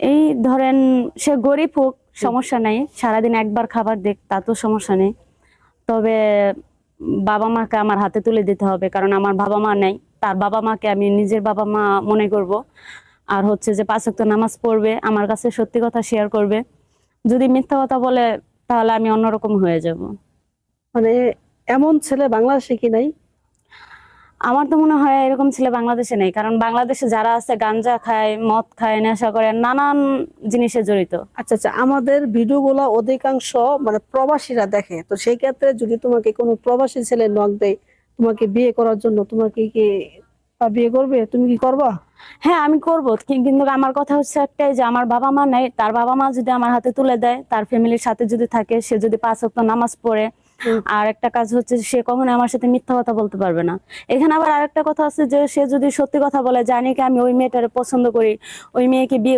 এই ধরেন সে গরিব হোক সমস্যা নাই, সারাদিন একবার খাবার দেখ তা তো সমস্যা নেই, তবে বাবা মাকে আমার হাতে তুলে দিতে হবে, কারণ আমার বাবা মা নেই। তার বাবা মাকে আমি নিজের বাবা মা মনে করব। আর হচ্ছে যে 5 ওয়াক্ত নামাজ পড়বে, আমার কাছে সত্যি কথা শেয়ার করবে। যদি মিথ্যা কথা বলে তাহলে আমি অন্যরকম হয়ে যাব। মানে এমন ছেলে বাংলাদেশে কি নাই? আমার তো মনে হয় এরকম ছেলে বাংলাদেশে নেই, কারণ বাংলাদেশে যারা আছে গাঞ্জা খায়, মদ খায়, নেশা করে, নানান জিনিসে জড়িত। আচ্ছা আচ্ছা, আমাদের ভিডিওগুলো অধিকাংশ মানে প্রবাসীরা দেখে, তো সেই ক্ষেত্রে যদি তোমাকে কোনো প্রবাসী ছেলে নক দেয় তোমাকে বিয়ে করার জন্য, তোমাকে কি বিয়ে করবে? তুমি কি করবা? হ্যাঁ আমি করবো, কিন্তু আমার কথা হচ্ছে একটাই, যে আমার বাবা মা নেই, তার বাবা মা যদি আমার হাতে তুলে দেয়, তার ফ্যামিলির সাথে যদি থাকে, সে যদি 5 ওয়াক্ত নামাজ পড়ে, হুম। আর একটা কাজ হচ্ছে সে কখনো আমার সাথে মিথ্যা কথা বলতে পারবে না। এখানে আবার আরেকটা কথা আছে, যে সে যদি সত্যি কথা বলে, জানি কি আমি ওই মেয়েটারে পছন্দ করি, ওই মেয়েকে বিয়ে